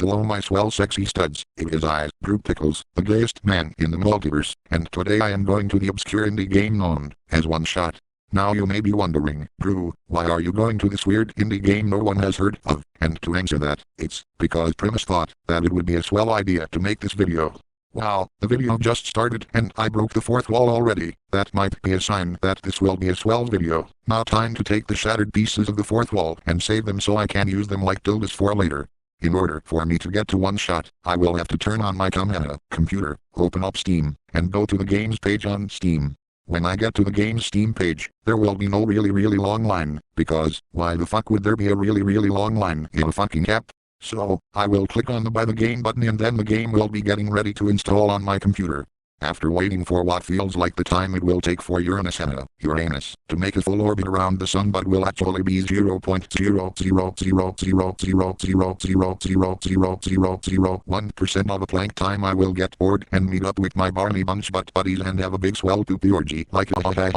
Hello my swell sexy studs, it is I, Drew Pickles, the gayest man in the multiverse, and today I am going to the obscure indie game known as OneShot. Now you may be wondering, Drew, why are you going to this weird indie game no one has heard of? And to answer that, it's because Primus thought that it would be a swell idea to make this video. Wow, the video just started and I broke the fourth wall already. That might be a sign that this will be a swell video. Now time to take the shattered pieces of the fourth wall and save them so I can use them like dildis for later. In order for me to get to OneShot, I will have to turn on my computer, open up Steam, and go to the games page on Steam. When I get to the game's Steam page, there will be no really long line, because why the fuck would there be a really long line in a fucking app? So, I will click on the buy the game button and then the game will be getting ready to install on my computer. After waiting for what feels like the time it will take for Uranus to make a full orbit around the sun but will actually be 0.0000000000001% of the blank time I will get bored and meet up with my Barney Bunch butt buddies and have a big swell poopy orgy like bag,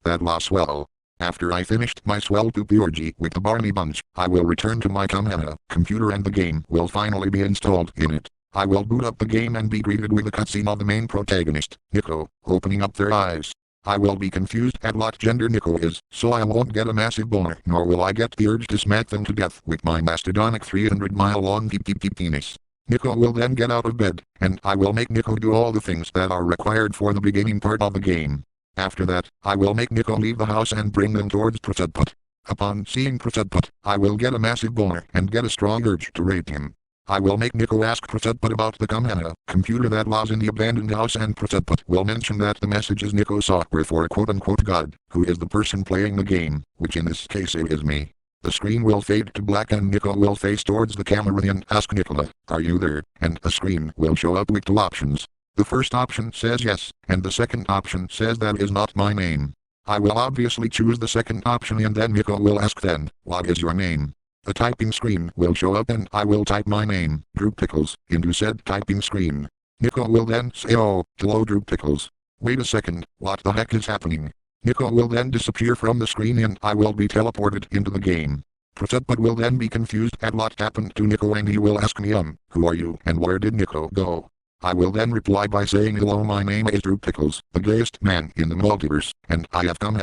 that was swell. After I finished my swell poopy orgy with the Barney Bunch, I will return to my computer and the game will finally be installed in it. I will boot up the game and be greeted with a cutscene of the main protagonist, Nico, opening up their eyes. I will be confused at what gender Nico is, so I won't get a massive boner nor will I get the urge to smack them to death with my mastodonic 300-mile-long penis. Nico will then get out of bed, and I will make Nico do all the things that are required for the beginning part of the game. After that, I will make Nico leave the house and bring them towards Prasad. Upon seeing Prasad, I will get a massive boner and get a strong urge to rape him. I will make Nico ask Prasad about the computer that was in the abandoned house and Prasad will mention that the messages Nico saw were for a quote-unquote god, who is the person playing the game, which in this case it is me. The screen will fade to black and Nico will face towards the camera and ask Nicola, "Are you there?" And a screen will show up with two options. The first option says yes, and the second option says that is not my name. I will obviously choose the second option and then Nico will ask then, "What is your name?" A typing screen will show up and I will type my name, Drew Pickles, into said typing screen. Nico will then say, "Oh, hello Drew Pickles. Wait a second, what the heck is happening?" Nico will then disappear from the screen and I will be teleported into the game. Prasad will then be confused at what happened to Nico and he will ask me, "Who are you and where did Nico go?" I will then reply by saying, "Hello, my name is Drew Pickles, the gayest man in the multiverse, and I have come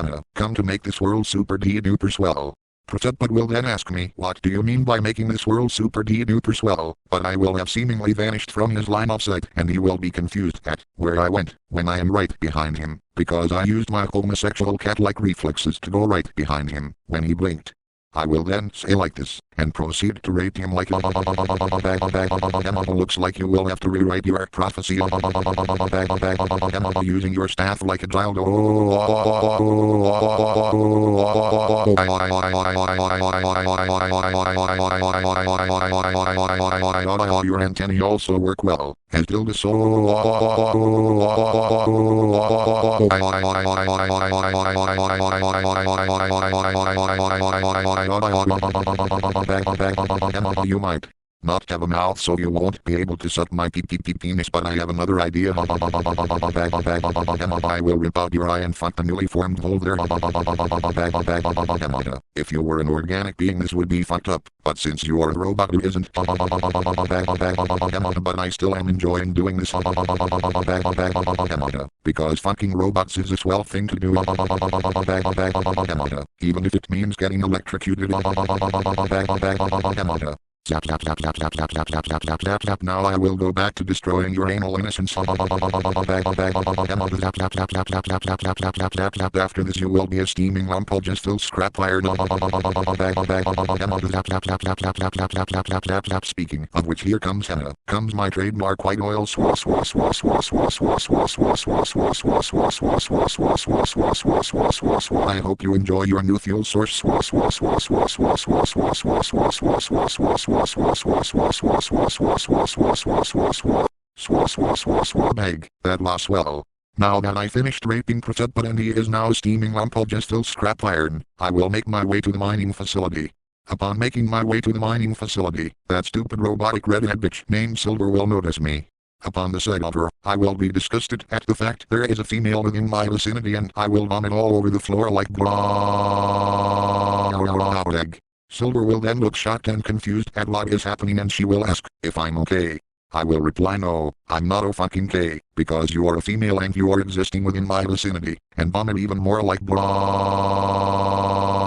to make this world super duper swell." Prasad will then ask me, "What do you mean by making this world super duper swell?" But I will have seemingly vanished from his line of sight and he will be confused at where I went when I am right behind him, because I used my homosexual cat-like reflexes to go right behind him when he blinked. I will then say like this, and proceed to rape him like looks like you will have to rewrite your prophecy using your staff like a dildo. Your antennae also work well, as dildis. You might not have a mouth so you won't be able to suck my penis, but I have another idea. I will rip out your eye and fuck the newly formed hole there. If you were an organic being this would be fucked up, but since you are a robot who isn't, but I still am enjoying doing this, because fucking robots is a swell thing to do, even if it means getting electrocuted. Zap zap zap zap zap zap zap zap zap zap zap zap. Now I will go back to destroying your anal innocence. Zap zap zap zap zap zap zap zap zap zap zap zap zap. After this you will be a steaming lump of just full scrap iron. Zap zap zap zap zap zap zap zap zap zap zap zap zap. Speaking of which, here comes my trademark white oil. I hope you enjoy your new fuel source. Bag, that was swell. Now that I finished raping Prasad and he is now a steaming lump of just full scrap iron, I will make my way to the mining facility. Upon making my way to the mining facility, that stupid robotic redhead bitch named Silver will notice me. Upon the sight of her, I will be disgusted at the fact there is a female within my vicinity and I will vomit all over the floor like egg. Silver will then look shocked and confused at what is happening and she will ask if I'm okay. I will reply no, I'm not okay, because you are a female and you are existing within my vicinity, and vomit even more like blah.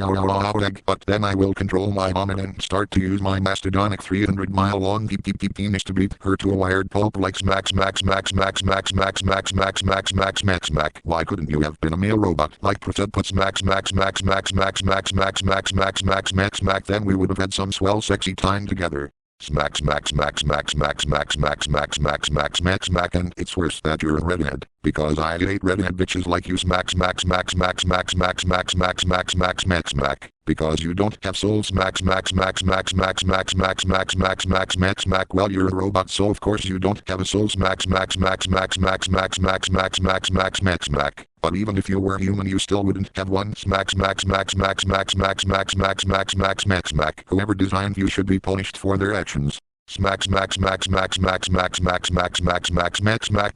But then I will control my vomit and start to use my mastodonic 300-mile-long penis to beat her to a wired pulp like smack. Why couldn't you have been a male robot like put smack. Then we would have had some swell sexy time together. Smack, and it's worse that you're a redhead, because I hate redhead bitches like you smack, because you don't have soul smack, well you're a robot so of course you don't have a soul smack, but even if you were human you still wouldn't have one smack, whoever designed you should be punished for their actions. Smack,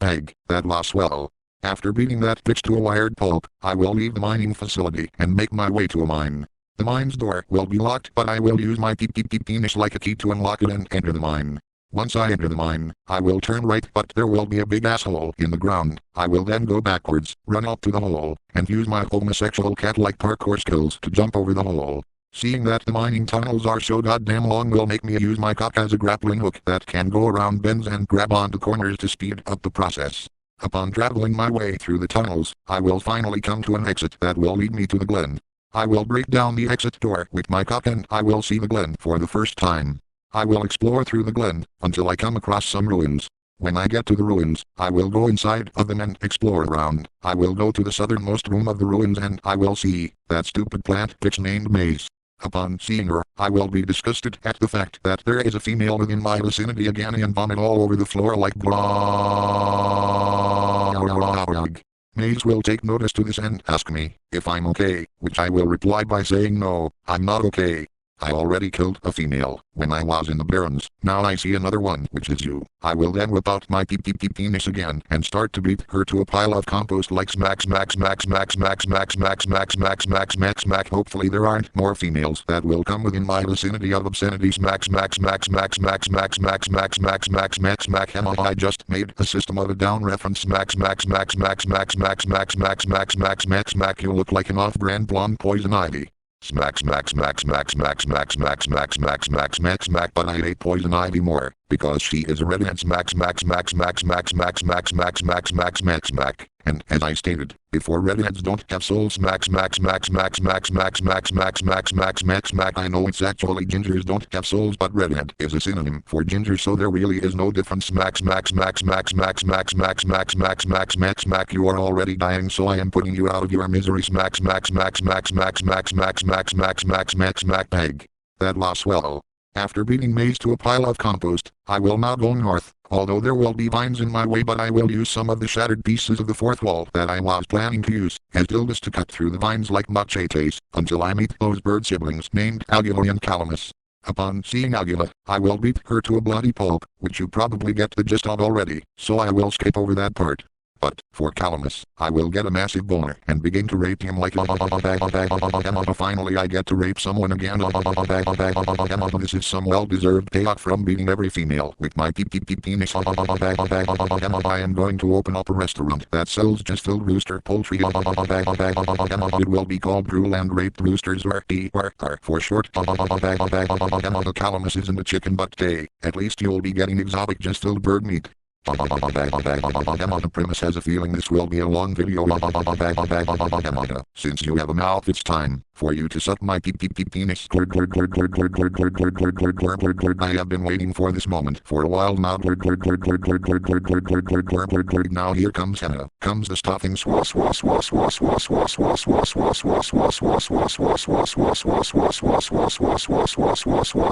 peg, that was swell. After beating that bitch to a wired pulp, I will leave the mining facility and make my way to a mine. The mine's door will be locked but I will use my penis like a key to unlock it and enter the mine. Once I enter the mine, I will turn right but there will be a big asshole in the ground. I will then go backwards, run up to the hole, and use my homosexual cat-like parkour skills to jump over the hole. Seeing that the mining tunnels are so goddamn long will make me use my cock as a grappling hook that can go around bends and grab onto corners to speed up the process. Upon traveling my way through the tunnels, I will finally come to an exit that will lead me to the glen. I will break down the exit door with my cock and I will see the glen for the first time. I will explore through the glen until I come across some ruins. When I get to the ruins, I will go inside of them and explore around. I will go to the southernmost room of the ruins and I will see that stupid plant bitch named Maze. Upon seeing her, I will be disgusted at the fact that there is a female within my vicinity again and vomit all over the floor like blah. Maze will take notice to this and ask me if I'm okay, which I will reply by saying no, I'm not okay. I already killed a female when I was in the Barrens. Now I see another one, which is you. I will then whip out my penis again and start to beat her to a pile of compost like smack. Hopefully there aren't more females that will come within my vicinity of obscenity. Smack. I just made a System of a Down reference. Smack. You look like an off-brand blonde Poison Ivy. Smack, but I hate Poison Ivy more, because she is a redhead. Smack. And as I stated before, redheads don't have souls. Smack. I know it's actually gingers don't have souls, but redhead is a synonym for ginger, so there really is no difference. Smack. You are already dying, so I am putting you out of your misery. Smack. Peg. That was swell. After beating Maze to a pile of compost, I will now go north, although there will be vines in my way, but I will use some of the shattered pieces of the fourth wall that I was planning to use as dildis to cut through the vines like machetes until I meet those bird siblings named Algula and Calamus. Upon seeing Algula, I will beat her to a bloody pulp, which you probably get the gist of already, so I will skip over that part. But, for Calamus, I will get a massive boner and begin to rape him like finally I get to rape someone again. This is some well-deserved payoff from beating every female with my penis. I am going to open up a restaurant that sells just filled rooster poultry. It will be called Drool and Raped Roosters, or DR for short. The Calamus isn't a chicken but gay. At least you'll be getting exotic just filled bird meat. The premise has a feeling this will be a long video. Since you have a mouth, it's time for you to suck my penis. I have been waiting for this moment for a while now. Now here comes Hannah. Comes the stuffing.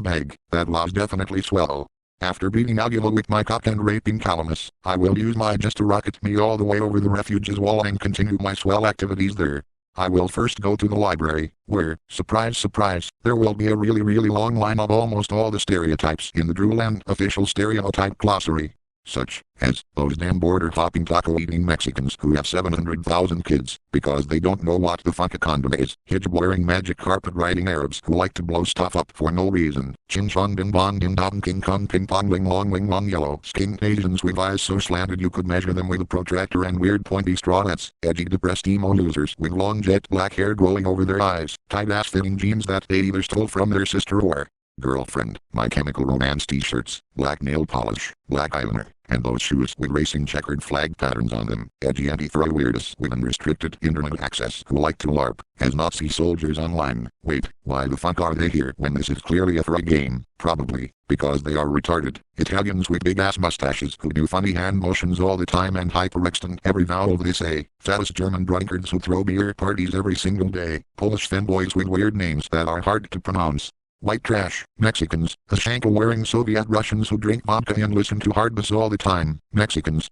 Bag. That was definitely swell. After beating Algula with my cock and raping Calamus, I will use my just to rocket me all the way over the refuge's wall and continue my swell activities there. I will first go to the library, where, surprise surprise, there will be a really long line of almost all the stereotypes in the Drewland official stereotype glossary. Such as those damn border-hopping taco-eating Mexicans who have 700,000 kids because they don't know what the fuck a condom is. Hijab-wearing magic carpet-riding Arabs who like to blow stuff up for no reason. Chin-chong din-bon din-dong king-kong ping-pong ling-long ling-long yellow-skinned Asians with eyes so slanted you could measure them with a protractor and weird pointy strawlets. Edgy depressed emo losers with long jet black hair growing over their eyes. Tight-ass fitting jeans that they either stole from their sister or girlfriend. My Chemical Romance t-shirts, black nail polish, black eyeliner, and those shoes with racing checkered flag patterns on them. Edgy anti-throw weirdos with unrestricted internet access who like to LARP as Nazi soldiers online. Wait, why the fuck are they here when this is clearly a frag game? Probably because they are retarded. Italians with big ass mustaches who do funny hand motions all the time and hyperextend every vowel they say. Fattest German drunkards who throw beer parties every single day. Polish femboys with weird names that are hard to pronounce. White trash, Mexicans, Ashanko-wearing Soviet Russians who drink vodka and listen to hard bass all the time. Mexicans,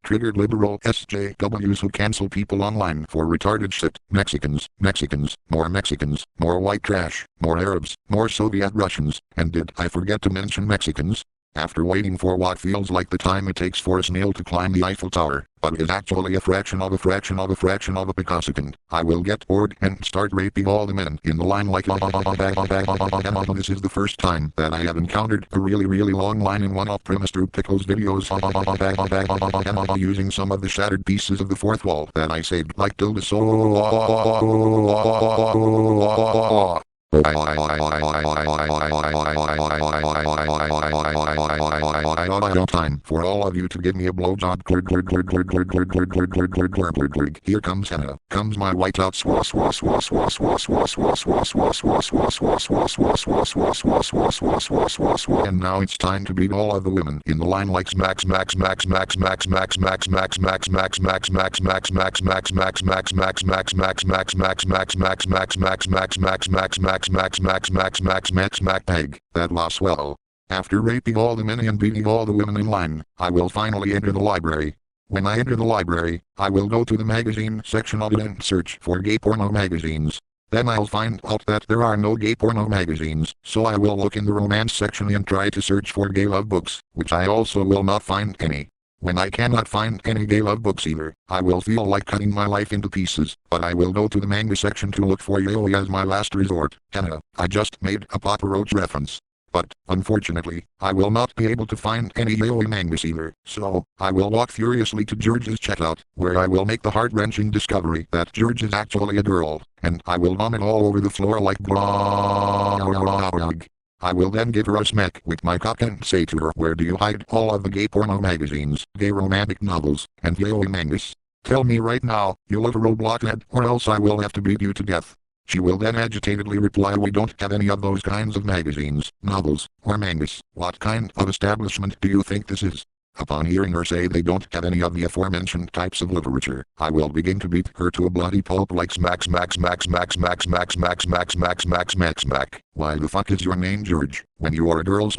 triggered liberal SJWs who cancel people online for retarded shit. Mexicans, more white trash, more Arabs, more Soviet Russians, and did I forget to mention Mexicans? After waiting for what feels like the time it takes for a snail to climb the Eiffel Tower, but is actually a fraction of a picosecond, I will get bored and start raping all the men in the line like this is the first time that I have encountered a really long line in one of premise Drew Pickles videos using some of the shattered pieces of the fourth wall that I saved like dildis. Time for all of you to give me a blowjob. Here comes Hannah. Comes my whiteout and now it's time to beat all of the women in the line like smack. Peg. That was swell. After raping all the men and beating all the women in line, I will finally enter the library. When I enter the library, I will go to the magazine section of it and search for gay porno magazines. Then I'll find out that there are no gay porno magazines, so I will look in the romance section and try to search for gay love books, which I also will not find any. When I cannot find any gay love books either, I will feel like cutting my life into pieces, but I will go to the manga section to look for yaoi as my last resort. Hannah, I just made a Papa Roach reference. But, unfortunately, I will not be able to find any yaoi mangas either, so I will walk furiously to George's checkout, where I will make the heart-wrenching discovery that George is actually a girl, and I will vomit all over the floor like blah. I will then give her a smack with my cock and say to her, where do you hide all of the gay porno magazines, gay romantic novels, and yaoi mangas? Tell me right now, you literal blockhead, or else I will have to beat you to death. She will then agitatedly reply, we don't have any of those kinds of magazines, novels, or mangas. What kind of establishment do you think this is? Upon hearing her say they don't have any of the aforementioned types of literature, I will begin to beat her to a bloody pulp like smack. Why the fuck is your name George, when you are a girl?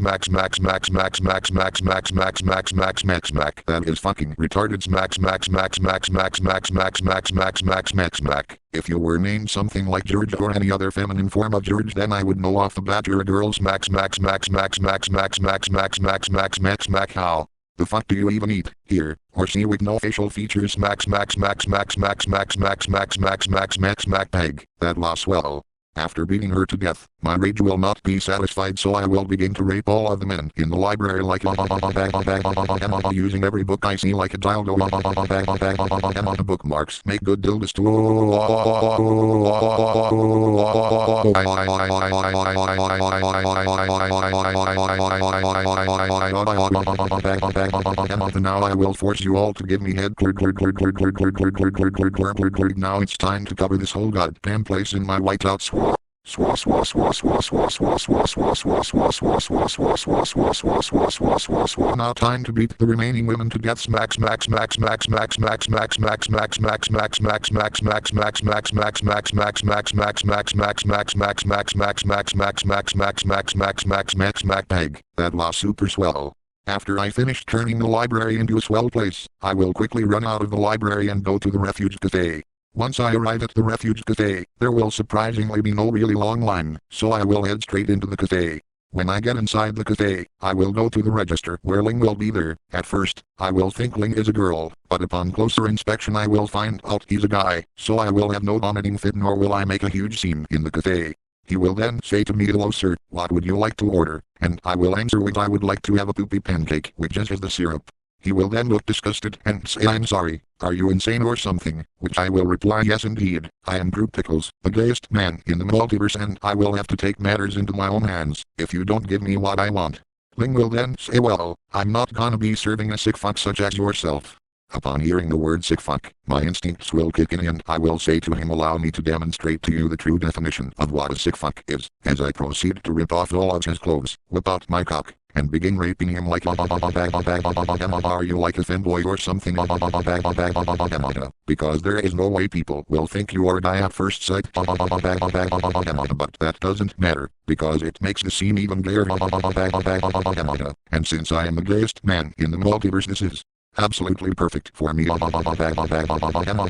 That is fucking retarded. If you were named something like George or any other feminine form of George, then I would know off the bat you're a girl. How the fuck do you even eat, here, or see with no facial features? Peg. That was swell. After beating her to death, my rage will not be satisfied, so I will begin to rape all of the men in the library like using every book I see like a dildo. Bookmarks make good dildis too. Now I will force you all to give me head. Now it's time to cover this whole goddamn place in my whiteout swell. Now time to beat the remaining women to death. Peg. That was super swell. After I finished turning the library into a swell place, I will quickly run out of the library and go to the refuge cafe. Once I arrive at the refuge cafe, there will surprisingly be no really long line, so I will head straight into the cafe. When I get inside the cafe, I will go to the register where Ling will be there. At first, I will think Ling is a girl, but upon closer inspection I will find out he's a guy, so I will have no vomiting fit nor will I make a huge scene in the cafe. He will then say to me, "Hello sir, what would you like to order?" And I will answer with, "I would like to have a poopy pancake, which just has the syrup." He will then look disgusted and say, "I'm sorry, are you insane or something?" Which I will reply, "Yes indeed, I am Drew Pickles, the gayest man in the multiverse, and I will have to take matters into my own hands if you don't give me what I want." Ling will then say, "Well, I'm not gonna be serving a sick fuck such as yourself." Upon hearing the word sick fuck, my instincts will kick in and I will say to him, "Allow me to demonstrate to you the true definition of what a sick fuck is," as I proceed to rip off all of his clothes, whip out my cock, and begin raping him like, "Are you like a femboy or something?" Because there is no way people will think you are a guy at first sight. But that doesn't matter, because it makes the scene even gayer. And since I am the gayest man in the multiverse, this is absolutely perfect for me.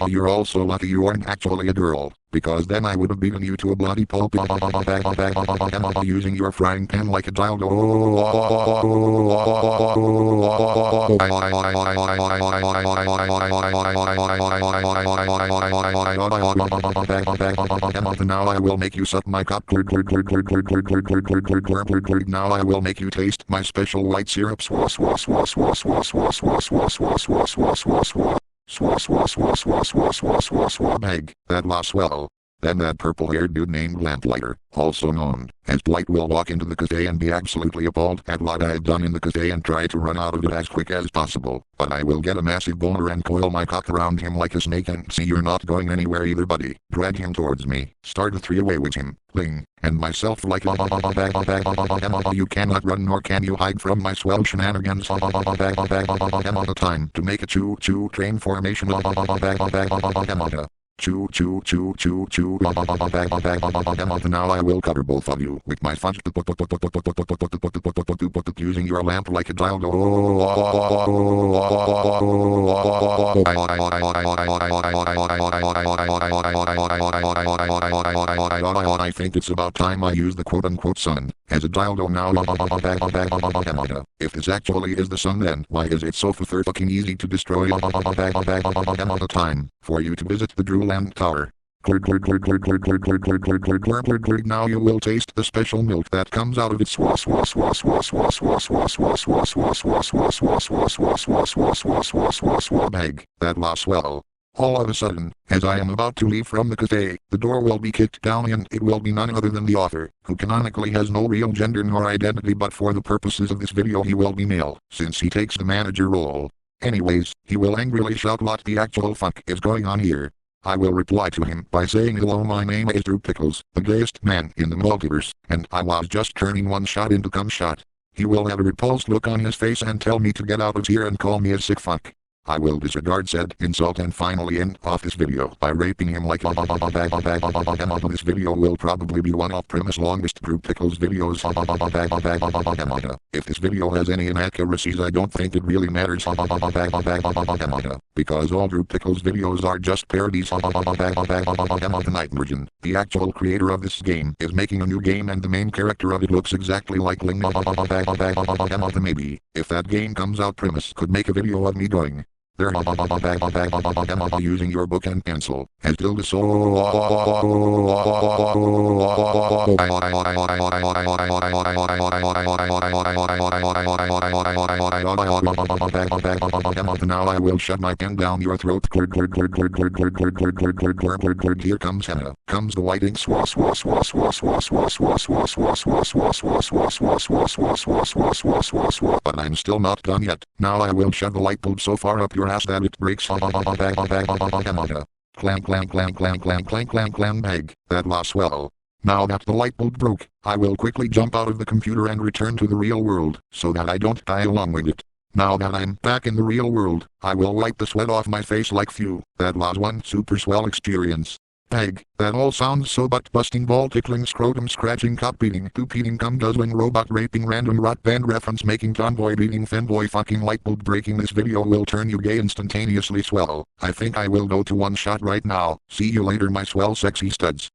You're also lucky you aren't actually a girl, because then I would have beaten you to a bloody pulp using your frying pan like a dildo. Now I will make you suck my cock. Now I will make you taste my special white syrup. Bag, that was swell. Then that purple-haired dude named Lamplighter, also known as Blight, will walk into the cafe and be absolutely appalled at what I have done in the cafe and try to run out of it as quick as possible. But I will get a massive boner and coil my cock around him like a snake and see, "You're not going anywhere either, buddy." Drag him towards me, start a three-way with him, Ling, and myself like, "You cannot run nor can you hide from my swell shenanigans." The time to make a choo-choo train formation. Choo choo choo choo choo. Now I will cover both of you with my fudge using your lamp like a dildo. I think it's about time I use the quote-unquote sun as a dildo now. If this actually is the sun, then why is it so fucking easy to destroy? The time for you to visit the Drew Tower. Now you will taste the special milk that comes out of its bag. That was swell. All of a sudden, as I am about to leave from the cafe, the door will be kicked down and it will be none other than the author, who canonically has no real gender nor identity, but for the purposes of this video he will be male, since he takes the manager role. Anyways, he will angrily shout, "What the actual fuck is going on here?" I will reply to him by saying, "Hello, my name is Drew Pickles, the gayest man in the multiverse, and I was just turning one shot into cum shot." He will have a repulsed look on his face and tell me to get out of here and call me a sick fuck. I will disregard said insult and finally end off this video by raping him like. This video will probably be one of Primus' longest Drew Pickles videos. If this video has any inaccuracies, I don't think it really matters, because all Drew Pickles videos are just parodies. The night version, the actual creator of this game, is making a new game and the main character of it looks exactly like Ling. Maybe, if that game comes out, Primus could make a video of me going there using your book and pencil as dildis. Now I will shove my pen down your throat. Here comes Hannah, comes the white ink. But I'm still not done yet. Now I will shove the light bulb so far up your ass that it breaks. Clang clang clang clang clang clang clang clang bag. That was swell. Now that the light bulb broke, I will quickly jump out of the computer and return to the real world, so that I don't die along with it. Now that I'm back in the real world, I will wipe the sweat off my face like phew. That was one super swell experience. Bag, that all sounds so butt-busting, ball-tickling, scrotum-scratching, cock-beating, poop-eating, cum-guzzling, robot-raping, random rock band reference-making, tomboy-beating, femboy-fucking, light-bulb-breaking. This video will turn you gay instantaneously. Swell. I think I will go to OneShot right now. See you later, my swell sexy studs.